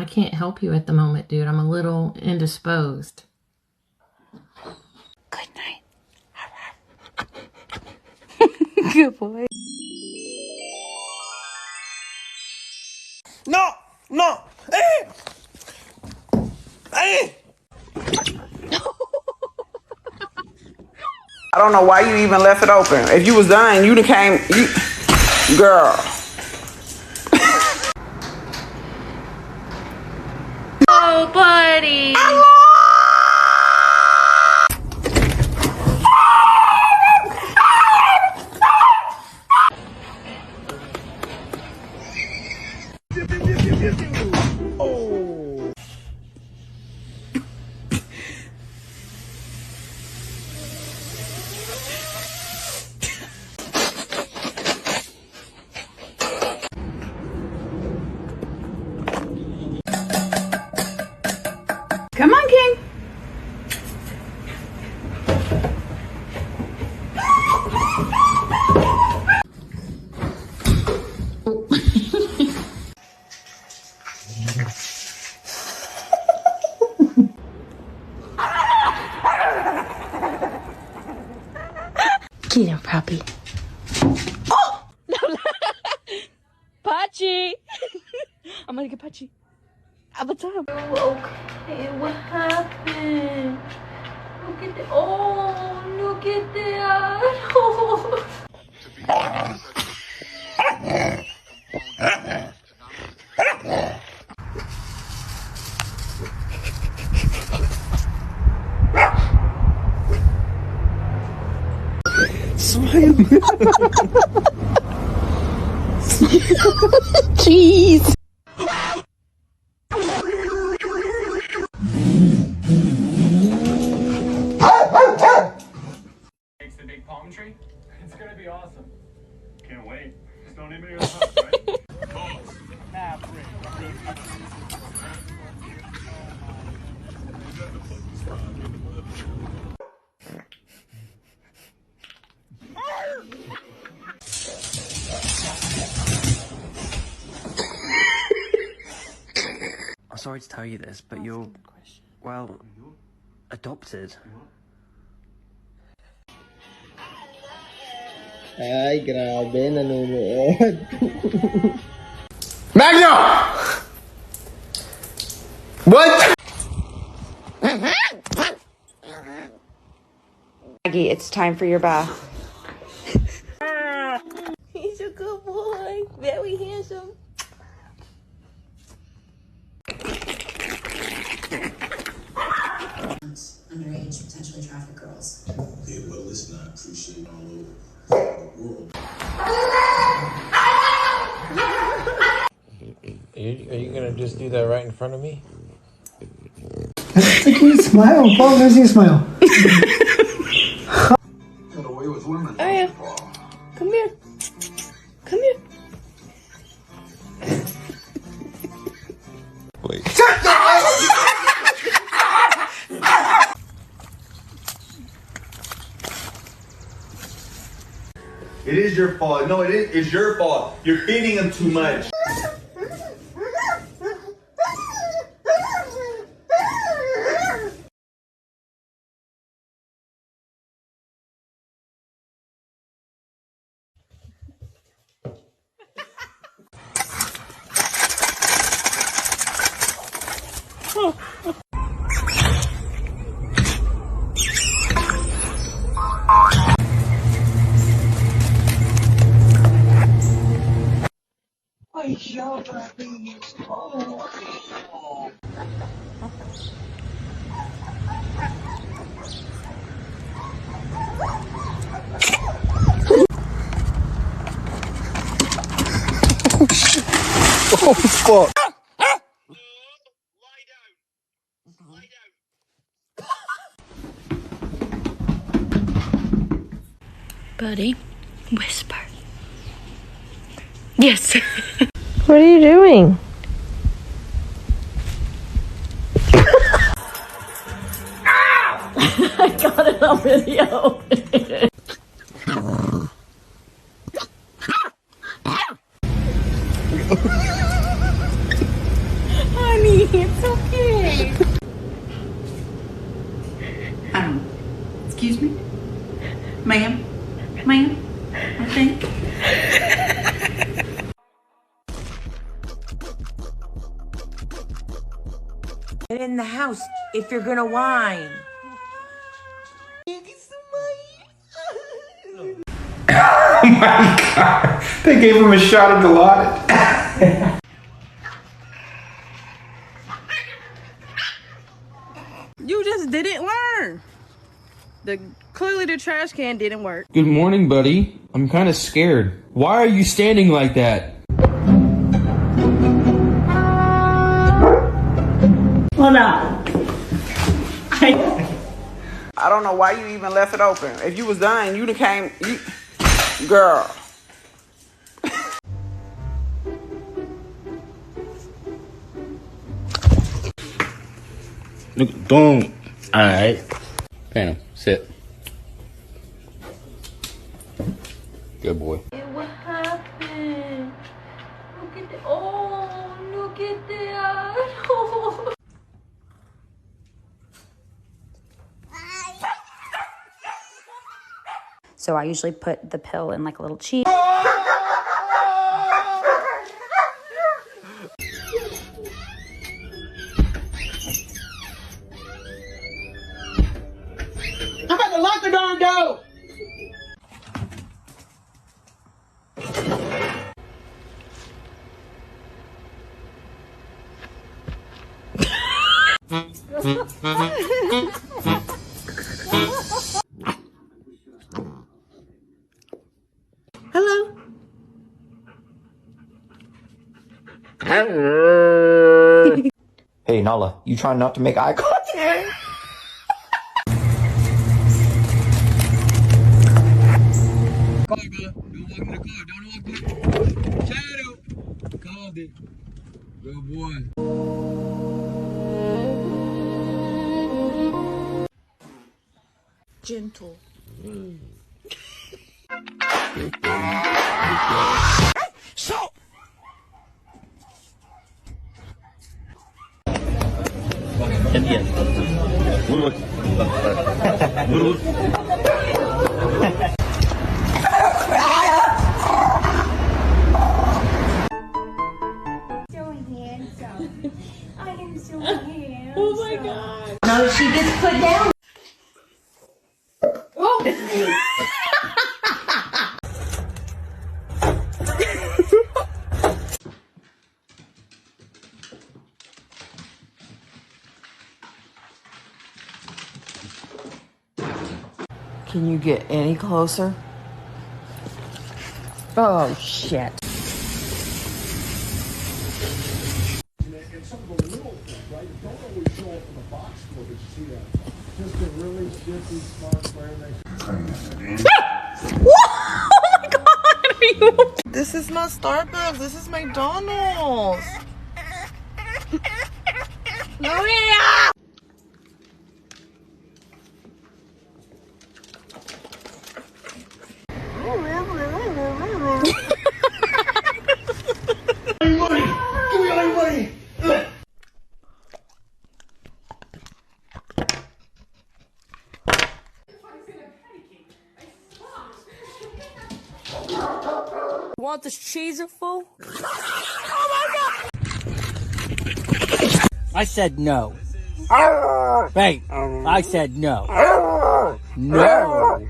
I can't help you at the moment, dude. I'm a little indisposed. Good night. Good boy. No! No! Hey! Hey! I don't know why you even left it open. If you was done, you'd have came. Girl. Oh, buddy. Come on, King. Get him, puppy. Oh! Pachi! I'm gonna get Pachi. All time. Okay, what happened? Look at that. Oh, look at that. Smile. Jeez. Makes the big palm tree. It's gonna be awesome. Can't wait. Just don't name it your house, right? I'm sorry to tell you this, but you're, well, adopted. Ay, grabe, nanonood. Magno! What? Maggie, it's time for your bath. He's a good boy. Very handsome. Underage, potentially trafficked girls. Okay, well, listen, I appreciate all over the world. Are you gonna just do that right in front of me? That's a cute smile. Paul, there's your smile. Got away with women. Oh, yeah. Come here. Come here. Wait. It is your fault. No, it's your fault. You're feeding him too much. Oh, fuck. Buddy, whisper. Yes. What are you doing? I got it on video. Honey. It's okay. Excuse me? Ma'am? Ma'am? I think. Get in the house if you're gonna whine. Oh my god. They gave him a shot of Dilaudid. You just didn't learn. Clearly the trash can didn't work. Good morning, buddy. I'm kind of scared. Why are you standing like that? Well, now. I don't know why you even left it open. If you was done, you'd have came. Girl. Don't. Alright. Phantom, sit. Good boy. What happened? Look at the. Oh, look at that. Oh. So I usually put the pill in like a little cheese. I'm about to lock the darn door. Hello. Hey, Nala, you trying not to make eye contact? Good boy. Gentle. So. Oh my god. No, she gets put down. Can you get any closer? Oh, shit. This is not Starbucks. This is McDonald's. Maria! Want this cheese full? I said no. Hey, I said no. No.